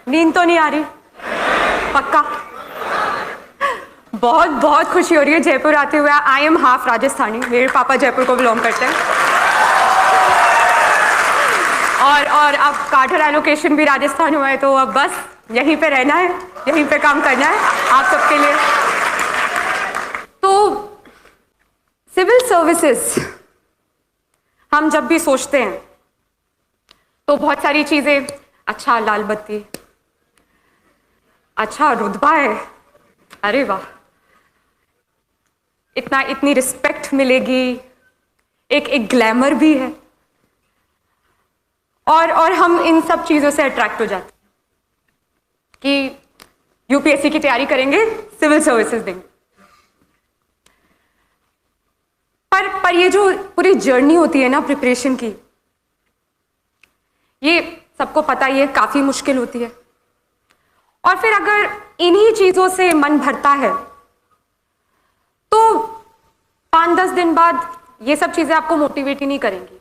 नींद तो नहीं आ रही? पक्का? बहुत बहुत खुशी हो रही है जयपुर आते हुए। आई एम हाफ राजस्थानी, मेरे पापा जयपुर को बिलोंग करते हैं और अब कार्टर एलोकेशन भी राजस्थान हुआ है, तो अब बस यहीं पे रहना है, यहीं पे काम करना है आप सबके लिए। तो सिविल सर्विसेज हम जब भी सोचते हैं तो बहुत सारी चीजें, अच्छा लाल बत्ती, अच्छा रुतबा है, अरे वाह इतनी रिस्पेक्ट मिलेगी, एक ग्लैमर भी है, और हम इन सब चीजों से अट्रैक्ट हो जाते हैं कि यूपीएससी की तैयारी करेंगे, सिविल सर्विसेज देंगे। पर ये जो पूरी जर्नी होती है ना प्रिपरेशन की, ये सबको पता ही है काफी मुश्किल होती है। और फिर अगर इन्हीं चीजों से मन भरता है तो 5-10 दिन बाद ये सब चीजें आपको मोटिवेट ही नहीं करेंगी,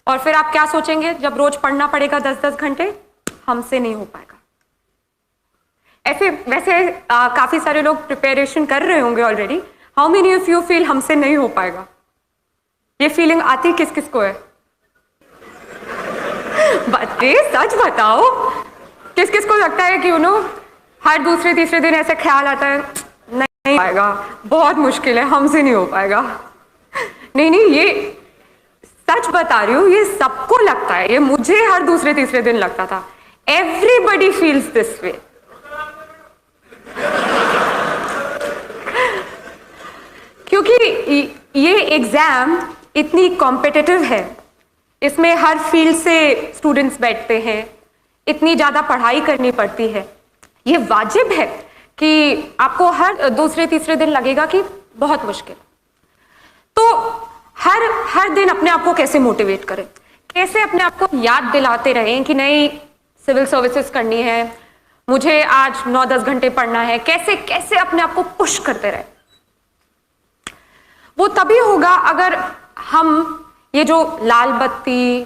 और फिर आप क्या सोचेंगे जब रोज पढ़ना पड़ेगा 10-10 घंटे, हमसे नहीं हो पाएगा। ऐसे वैसे काफी सारे लोग प्रिपरेशन कर रहे होंगे already. How many of you feel हमसे नहीं हो पाएगा? ये फीलिंग आती किस किस को है? बच्चे सच बताओ, किस किस को लगता है कि हर दूसरे तीसरे दिन ऐसे ख्याल आता है नहीं पाएगा, बहुत मुश्किल है, हमसे नहीं हो पाएगा। नहीं, ये सच बता रही हूं, ये सबको लगता है, ये मुझे हर दूसरे तीसरे दिन लगता था। Everybody feels this way. क्योंकि ये एग्जाम इतनी कॉम्पिटिटिव है, इसमें हर फील्ड से स्टूडेंट्स बैठते हैं, इतनी ज्यादा पढ़ाई करनी पड़ती है। ये वाजिब है कि आपको हर दूसरे तीसरे दिन लगेगा कि बहुत मुश्किल। तो हर दिन अपने आप को कैसे मोटिवेट करें, कैसे अपने आप को याद दिलाते रहें कि नहीं सिविल सर्विसेज करनी है, मुझे आज 9-10 घंटे पढ़ना है, कैसे कैसे अपने आप को पुश करते रहे। वो तभी होगा अगर हम ये जो लाल बत्ती,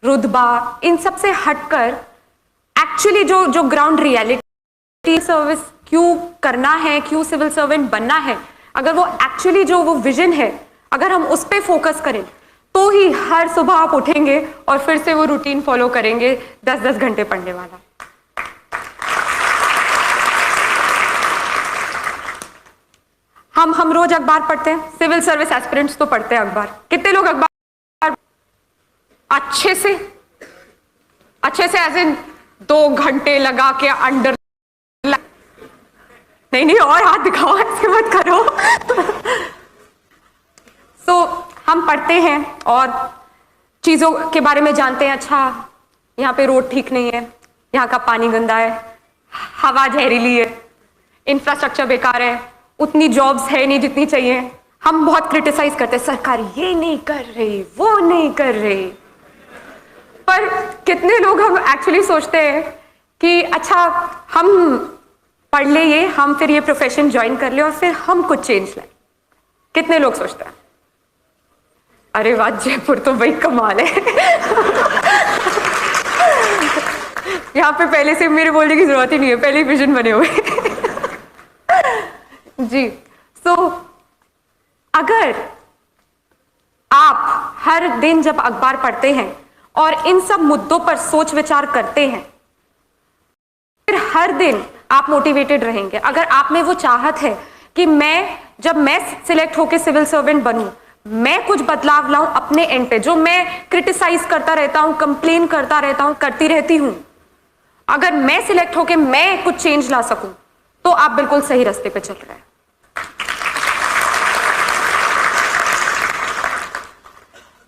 रुतबा, इन सब से हटकर एक्चुअली जो ग्राउंड रियलिटी, सर्विस क्यों करना है, क्यों सिविल सर्वेंट बनना है, अगर वो एक्चुअली जो वो विजन है, अगर हम उस पर फोकस करें तो ही हर सुबह आप उठेंगे और फिर से वो रूटीन फॉलो करेंगे 10-10 घंटे पढ़ने वाला। हम रोज अखबार पढ़ते हैं, सिविल सर्विस एस्पिरेंट्स तो पढ़ते हैं अखबार। कितने लोग अखबार अच्छे से एज इन 2 घंटे लगा के अंडर, नहीं और हाथ दिखाओ, ऐसे मत करो। सो हम पढ़ते हैं और चीजों के बारे में जानते हैं, अच्छा यहाँ पे रोड ठीक नहीं है, यहाँ का पानी गंदा है, हवा जहरीली है, इंफ्रास्ट्रक्चर बेकार है, उतनी जॉब्स है नहीं जितनी चाहिए। हम बहुत क्रिटिसाइज करते हैं, सरकार ये नहीं कर रही, वो नहीं कर रही। पर कितने लोग हम एक्चुअली सोचते हैं कि अच्छा हम पढ़ ले ये, हम फिर ये प्रोफेशन ज्वाइन कर ले और फिर हम कुछ चेंज लाए। कितने लोग सोचते हैं? अरे वाह, जयपुर तो भाई कमाल है। यहाँ पे पहले से मेरे बोलने की जरूरत ही नहीं है, पहले ही विजन बने हुए। जी, सो अगर आप हर दिन जब अखबार पढ़ते हैं और इन सब मुद्दों पर सोच विचार करते हैं, फिर हर दिन आप मोटिवेटेड रहेंगे। अगर आप में वो चाहत है कि जब मैं सिलेक्ट होकर सिविल सर्वेंट बनूं, मैं कुछ बदलाव लाऊं अपने एंड पे, जो मैं क्रिटिसाइज करता रहता हूं, कंप्लेन करता रहता हूं, करती रहती हूं, अगर मैं सिलेक्ट होकर मैं कुछ चेंज ला सकूं, तो आप बिल्कुल सही रास्ते पे चल रहे हैं।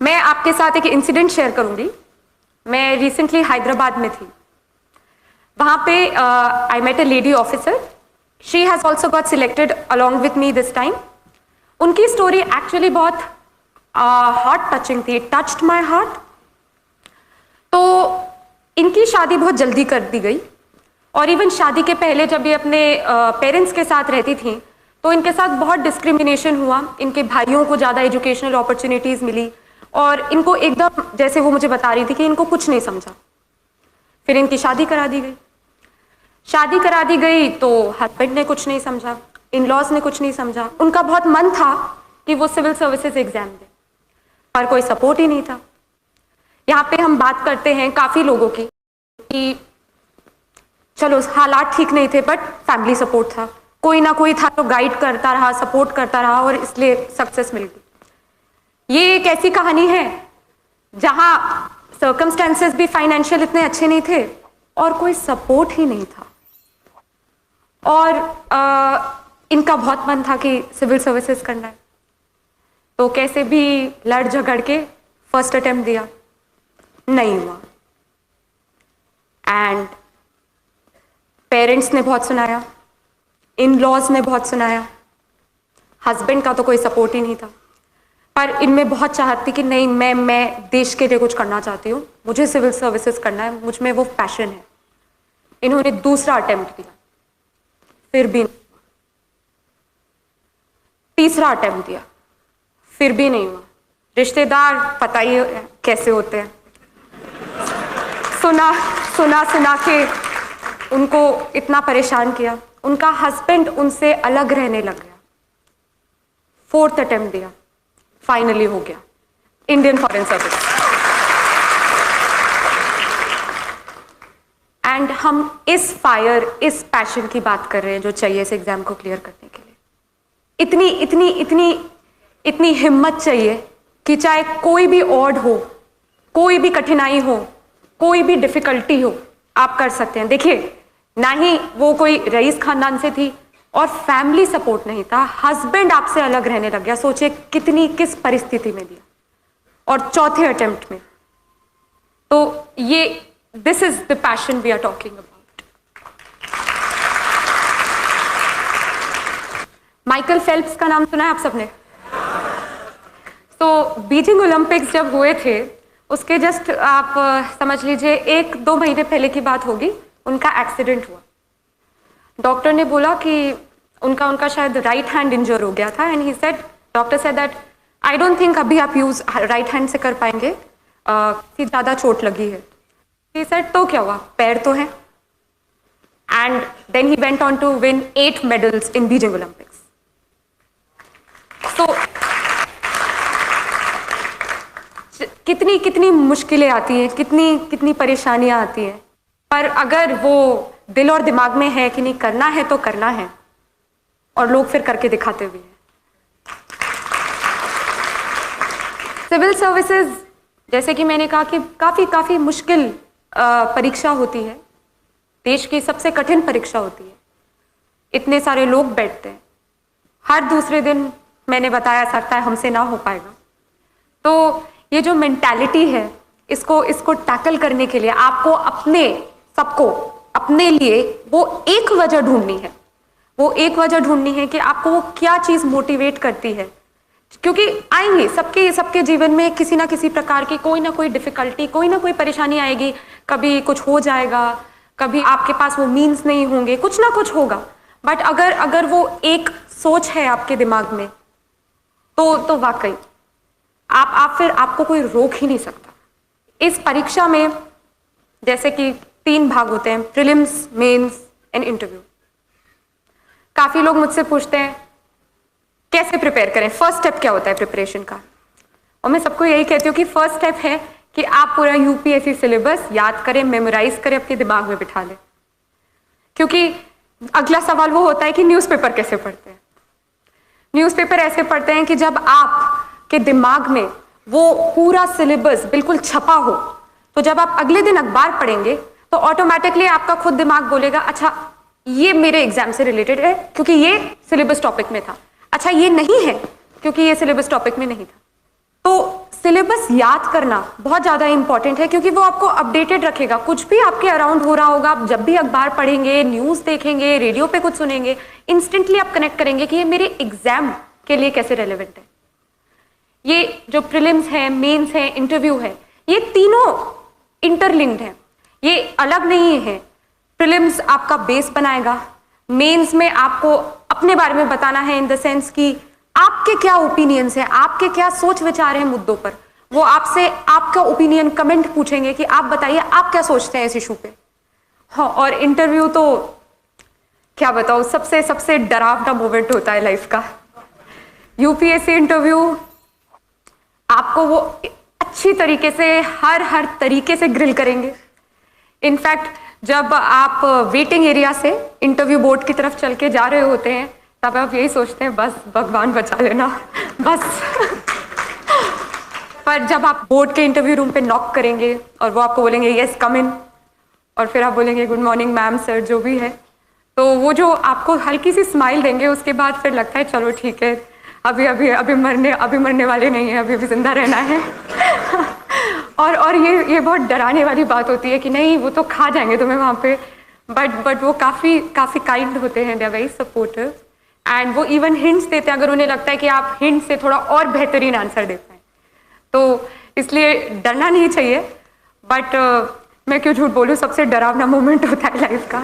मैं आपके साथ एक इंसिडेंट शेयर करूंगी। मैं रिसेंटली हैदराबाद में थी। वहां पे I met a lady officer, she has also got selected along with me this time. उनकी स्टोरी एक्चुअली बहुत हार्ट टचिंग थी, टच्ड माई हार्ट। तो इनकी शादी बहुत जल्दी कर दी गई, और इवन शादी के पहले जब ये अपने पेरेंट्स के साथ रहती थी तो इनके साथ बहुत डिस्क्रिमिनेशन हुआ। इनके भाइयों को ज़्यादा एजुकेशनल अपॉर्चुनिटीज़ मिली, और इनको एकदम, जैसे वो मुझे बता रही थी, कि इनको कुछ नहीं समझा। फिर इनकी शादी करा दी गई। शादी करा दी गई तो हस्बैंड ने कुछ नहीं समझा, इन लॉज ने कुछ नहीं समझा। उनका बहुत मन था कि वो सिविल सर्विसेज एग्जाम दे, पर कोई सपोर्ट ही नहीं था। यहाँ पे हम बात करते हैं काफी लोगों की कि चलो हालात ठीक नहीं थे बट फैमिली सपोर्ट था, कोई ना कोई था तो गाइड करता रहा, सपोर्ट करता रहा और इसलिए सक्सेस मिल गई। ये एक ऐसी कहानी है जहां सर्कमस्टेंसेस भी फाइनेंशियल इतने अच्छे नहीं थे और कोई सपोर्ट ही नहीं था, और इनका बहुत मन था कि सिविल सर्विसेज करना है, तो कैसे भी लड़ झगड़ के फर्स्ट अटेम्प्ट दिया, नहीं हुआ। एंड पेरेंट्स ने बहुत सुनाया, इन लॉज ने बहुत सुनाया, हस्बैंड का तो कोई सपोर्ट ही नहीं था, पर इनमें बहुत चाहत थी कि नहीं, मैं देश के लिए कुछ करना चाहती हूँ, मुझे सिविल सर्विसेज करना है, मुझ में वो पैशन है। इन्होंने दूसरा अटेम्प्ट दिया, फिर भी, तीसरा अटेम्प्ट दिया, फिर भी नहीं हुआ। रिश्तेदार पता ही कैसे होते हैं, सुना सुना सुना के उनको इतना परेशान किया, उनका हस्बैंड उनसे अलग रहने लग गया। फोर्थ अटेम्प्ट दिया, फाइनली हो गया, इंडियन फॉरेन सर्विस। एंड हम इस फायर, इस पैशन की बात कर रहे हैं जो चाहिए इस एग्जाम को क्लियर करने के लिए। इतनी इतनी इतनी इतनी हिम्मत चाहिए कि चाहे कोई भी ऑड हो, कोई भी कठिनाई हो, कोई भी डिफिकल्टी हो, आप कर सकते हैं। देखिए, ना ही वो कोई रईस खानदान से थी और फैमिली सपोर्ट नहीं था, हस्बैंड आपसे अलग रहने लग गया। सोचिए कितनी, किस परिस्थिति में दिया, और चौथे अटेम्प्ट में। तो ये, this is the passion we are talking about. Michael Phelps का नाम सुना है आप सबने? तो बीजिंग ओलंपिक्स जब हुए थे, उसके जस्ट आप समझ लीजिए 1-2 महीने पहले की बात होगी, उनका एक्सीडेंट हुआ। डॉक्टर ने बोला कि उनका शायद राइट हैंड इंजर हो गया था, and he said, doctor said that I don't think अभी आप यूज राइट हैंड से कर पाएंगे, ज़्यादा चोट लगी है। ही सेड, तो क्या हुआ, पैर तो है। And then he went on to win 8 medals in Beijing Olympics. तो कितनी कितनी मुश्किलें आती हैं, कितनी कितनी परेशानियां आती हैं, पर अगर वो दिल और दिमाग में है कि नहीं, करना है तो करना है, और लोग फिर करके दिखाते भी हैं। सिविल सर्विसेज, जैसे कि मैंने कहा कि काफी मुश्किल परीक्षा होती है, देश की सबसे कठिन परीक्षा होती है। इतने सारे लोग बैठते हैं, हर दूसरे दिन मैंने बताया सकता है हमसे ना हो पाएगा। तो ये जो मेंटालिटी है, इसको टैकल करने के लिए आपको सबको अपने लिए वो एक वजह ढूंढनी है। वो एक वजह ढूंढनी है कि आपको वो क्या चीज मोटिवेट करती है, क्योंकि आएंगे सबके जीवन में किसी ना किसी प्रकार की कोई ना कोई डिफिकल्टी, कोई ना कोई परेशानी आएगी। कभी कुछ हो जाएगा, कभी आपके पास वो मीन्स नहीं होंगे, कुछ ना कुछ होगा। बट अगर वो एक सोच है आपके दिमाग में, तो वाकई आप फिर आपको कोई रोक ही नहीं सकता। इस परीक्षा में जैसे कि 3 भाग होते हैं, प्रीलिम्स, मेंस एंड इंटरव्यू। काफी लोग मुझसे पूछते हैं कैसे प्रिपेयर करें, फर्स्ट स्टेप क्या होता है प्रिपरेशन का। और मैं सबको यही कहती हूँ कि फर्स्ट स्टेप है कि आप पूरा यूपीएससी सिलेबस याद करें, मेमोराइज करें, अपने दिमाग में बिठा लें। क्योंकि अगला सवाल वो होता है कि न्यूज़पेपर कैसे पढ़ते हैं। न्यूज़पेपर ऐसे पढ़ते हैं कि जब आपके दिमाग में वो पूरा सिलेबस बिल्कुल छपा हो, तो जब आप अगले दिन अखबार पढ़ेंगे तो ऑटोमेटिकली आपका खुद दिमाग बोलेगा, अच्छा ये मेरे एग्जाम से रिलेटेड है क्योंकि ये सिलेबस टॉपिक में था, अच्छा ये नहीं है क्योंकि ये सिलेबस टॉपिक में नहीं था। तो सिलेबस याद करना बहुत ज़्यादा इंपॉर्टेंट है, क्योंकि वो आपको अपडेटेड रखेगा। कुछ भी आपके अराउंड हो रहा होगा, आप जब भी अखबार पढ़ेंगे, न्यूज़ देखेंगे, रेडियो पे कुछ सुनेंगे, इंस्टेंटली आप कनेक्ट करेंगे कि ये मेरे एग्जाम के लिए कैसे रेलेवेंट है। ये जो प्रीलिम्स है, मेंस है, इंटरव्यू है, ये तीनों इंटरलिंक्ड हैं, ये अलग नहीं है। प्रीलिम्स आपका बेस बनाएगा, मेंस में आपको अपने बारे में बताना है, इन द सेंस कि आपके क्या ओपिनियंस है, आपके क्या सोच विचार हैं मुद्दों पर। वो आपसे आपका ओपिनियन कमेंट पूछेंगे कि आप बताइए आप क्या सोचते हैं इस इशू पे। हाँ, और इंटरव्यू तो क्या बताओ, सबसे सबसे डरावना मोमेंट होता है लाइफ का। यूपीएससी इंटरव्यू आपको वो अच्छी तरीके से हर तरीके से ग्रिल करेंगे। इनफैक्ट जब आप वेटिंग एरिया से इंटरव्यू बोर्ड की तरफ चल के जा रहे होते हैं तब आप यही सोचते हैं बस भगवान बचा लेना बस। पर जब आप बोर्ड के इंटरव्यू रूम पे नॉक करेंगे और वो आपको बोलेंगे यस कम इन, और फिर आप बोलेंगे गुड मॉर्निंग मैम सर जो भी है, तो वो जो आपको हल्की सी स्माइल देंगे उसके बाद फिर लगता है चलो ठीक है, अभी मरने वाले नहीं है, अभी भी जिंदा रहना है। और ये बहुत डराने वाली बात होती है कि नहीं वो तो खा जाएंगे तुम्हें वहाँ पे, बट वो काफ़ी काइंड होते हैं, they are very supportive and वो इवन हिंट्स देते हैं अगर उन्हें लगता है कि आप हिंट से थोड़ा और बेहतरीन आंसर दे पाए। तो इसलिए डरना नहीं चाहिए, बट मैं क्यों झूठ बोलूँ, सबसे डरावना मोमेंट होता है लाइफ का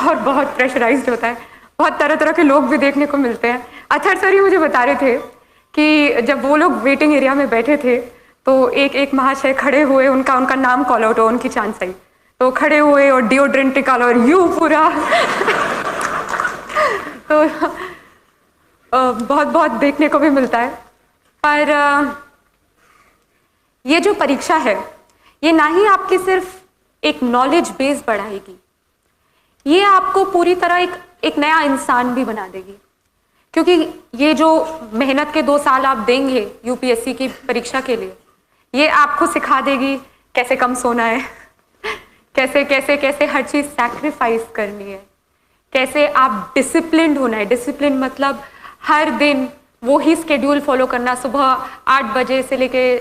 और बहुत प्रेशराइज्ड होता है। बहुत तरह तरह के लोग भी देखने को मिलते हैं। अथर सर ही मुझे बता रहे थे कि जब वो लोग वेटिंग एरिया में बैठे थे तो एक महाशय खड़े हुए, उनका नाम कॉल आउट हो, उनकी चांस आई, तो खड़े हुए और डिओड्रेंट निकाला और यूं पूरा तो बहुत देखने को भी मिलता है। पर ये जो परीक्षा है ये ना ही आपकी सिर्फ एक नॉलेज बेस बढ़ाएगी, ये आपको पूरी तरह एक नया इंसान भी बना देगी। क्योंकि ये जो मेहनत के 2 साल आप देंगे यूपीएससी की परीक्षा के लिए, ये आपको सिखा देगी कैसे कम सोना है, कैसे कैसे कैसे हर चीज़ सैक्रिफाइस करनी है, कैसे आप डिसिप्लिन्ड होना है। डिसिप्लिन मतलब हर दिन वो ही स्केड्यूल फॉलो करना, सुबह 8 बजे से लेके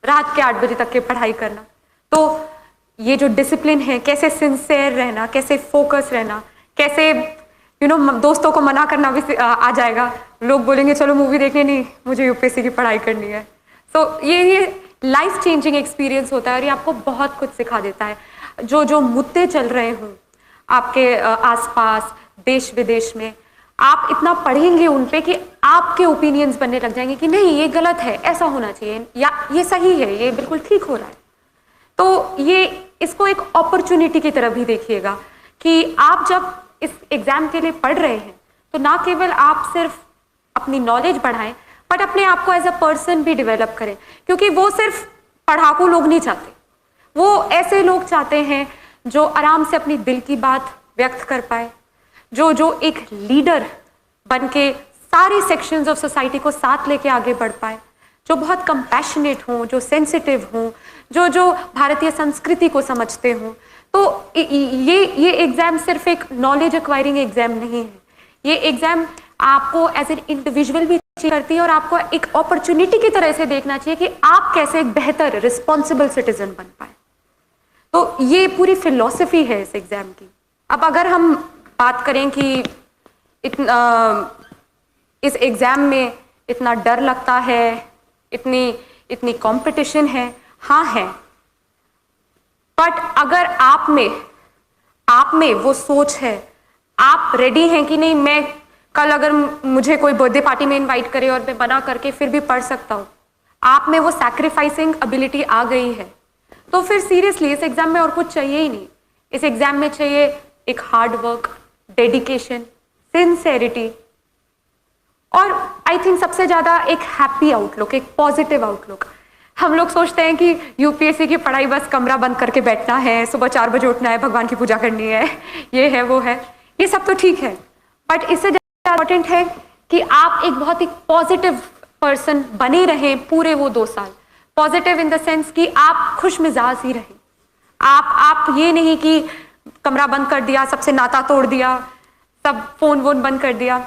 रात के 8 बजे तक की पढ़ाई करना। तो ये जो डिसिप्लिन है, कैसे सिंसियर रहना, कैसे फोकस रहना, कैसे दोस्तों को मना करना भी आ जाएगा। लोग बोलेंगे चलो मूवी देखने, नहीं मुझे यूपीएससी की पढ़ाई करनी है। तो ये लाइफ चेंजिंग एक्सपीरियंस होता है और ये आपको बहुत कुछ सिखा देता है। जो मुद्दे चल रहे हों आपके आसपास देश विदेश में, आप इतना पढ़ेंगे उन पे कि आपके ओपिनियंस बनने लग जाएंगे कि नहीं ये गलत है, ऐसा होना चाहिए, या ये सही है, ये बिल्कुल ठीक हो रहा है। तो ये इसको एक अपॉर्चुनिटी की तरह भी देखिएगा कि आप जब इस एग्जाम के लिए पढ़ रहे हैं तो ना केवल आप सिर्फ अपनी नॉलेज बढ़ाएं, बट अपने आप को एज अ पर्सन भी डेवलप करें। क्योंकि वो सिर्फ पढ़ाकू लोग नहीं चाहते, वो ऐसे लोग चाहते हैं जो आराम से अपनी दिल की बात व्यक्त कर पाए, जो एक लीडर बन के सारे सेक्शंस ऑफ सोसाइटी को साथ लेके आगे बढ़ पाए, जो बहुत कंपैशनेट हों, जो सेंसिटिव हों, जो भारतीय संस्कृति को समझते हों। तो ये एग्जाम सिर्फ एक नॉलेज एक्वायरिंग एग्जाम नहीं है, ये एग्जाम आपको एज एन इंडिविजुअल भी करती है और आपको एक अपॉर्चुनिटी की तरह से देखना चाहिए कि आप कैसे एक बेहतर रिस्पॉन्सिबल सिटीजन बन पाए। तो ये पूरी फिलॉसफी है इस एग्जाम की। अब अगर हम बात करें कि इस एग्जाम में इतना डर लगता है, इतनी कंपटीशन है, हाँ है, बट अगर आप में वो सोच है, आप रेडी हैं कि नहीं मैं कल अगर मुझे कोई बर्थडे पार्टी में इनवाइट करे और मैं मना करके फिर भी पढ़ सकता हूँ, आप में वो सैक्रिफाइसिंग एबिलिटी आ गई है, तो फिर सीरियसली इस एग्जाम में और कुछ चाहिए ही नहीं। इस एग्जाम में चाहिए एक हार्ड वर्क, डेडिकेशन, सिंसेरिटी और आई थिंक सबसे ज्यादा एक हैप्पी आउटलुक, एक पॉजिटिव आउटलुक। हम लोग सोचते हैं कि यूपीएससी की पढ़ाई बस कमरा बंद करके बैठना है, सुबह 4 बजे उठना है, भगवान की पूजा करनी है, ये है वो है, ये सब तो ठीक है, बट इससे ज्यादा इम्पोर्टेंट है कि आप एक बहुत ही पॉजिटिव पर्सन बने रहें पूरे वो 2 साल। पॉजिटिव इन द सेंस कि आप खुश मिजाज ही रहें। आप ये नहीं कि कमरा बंद कर दिया, सबसे नाता तोड़ दिया, सब फोन वोन बंद कर दिया।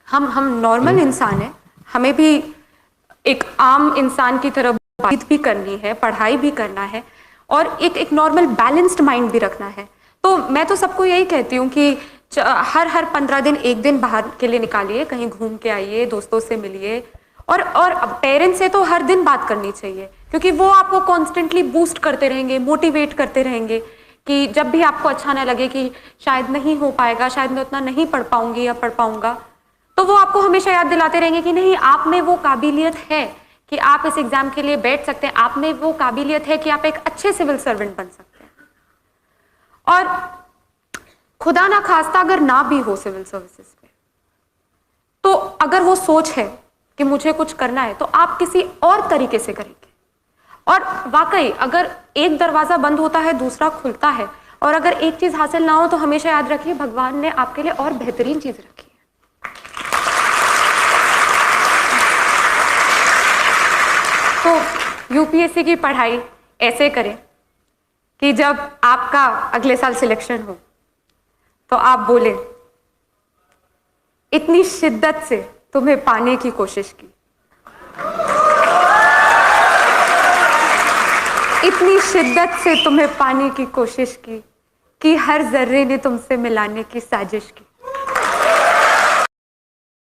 हम नॉर्मल इंसान हैं, हमें भी एक आम इंसान की तरह बात भी करनी है, पढ़ाई भी करना है और एक नॉर्मल बैलेंस्ड माइंड भी रखना है। तो मैं तो सबको यही कहती हूँ कि हर 15 दिन 1 दिन बाहर के लिए निकालिए, कहीं घूम के आइए, दोस्तों से मिलिए और पेरेंट्स से तो हर दिन बात करनी चाहिए, क्योंकि वो आपको कॉन्स्टेंटली बूस्ट करते रहेंगे, मोटिवेट करते रहेंगे कि जब भी आपको अच्छा ना लगे कि शायद नहीं हो पाएगा, शायद मैं उतना नहीं पढ़ पाऊंगी या पढ़ पाऊंगा, तो वो आपको हमेशा याद दिलाते रहेंगे कि नहीं, आप में वो काबिलियत है कि आप इस एग्जाम के लिए बैठ सकते हैं, आप में वो काबिलियत है कि आप एक अच्छे सिविल सर्वेंट बन सकते हैं। और खुदा ना खास्ता अगर ना भी हो सिविल सर्विसेज में, तो अगर वो सोच है कि मुझे कुछ करना है तो आप किसी और तरीके से करेंगे। और वाकई अगर एक दरवाजा बंद होता है दूसरा खुलता है, और अगर एक चीज हासिल ना हो तो हमेशा याद रखिए भगवान ने आपके लिए और बेहतरीन चीज रखी है। तो यूपीएससी की पढ़ाई ऐसे करें कि जब आपका अगले साल सिलेक्शन हो तो आप बोले, इतनी शिद्दत से तुम्हें पाने की कोशिश की, इतनी शिद्दत से तुम्हें पाने की कोशिश की कि हर जर्रे ने तुमसे मिलाने की साजिश की।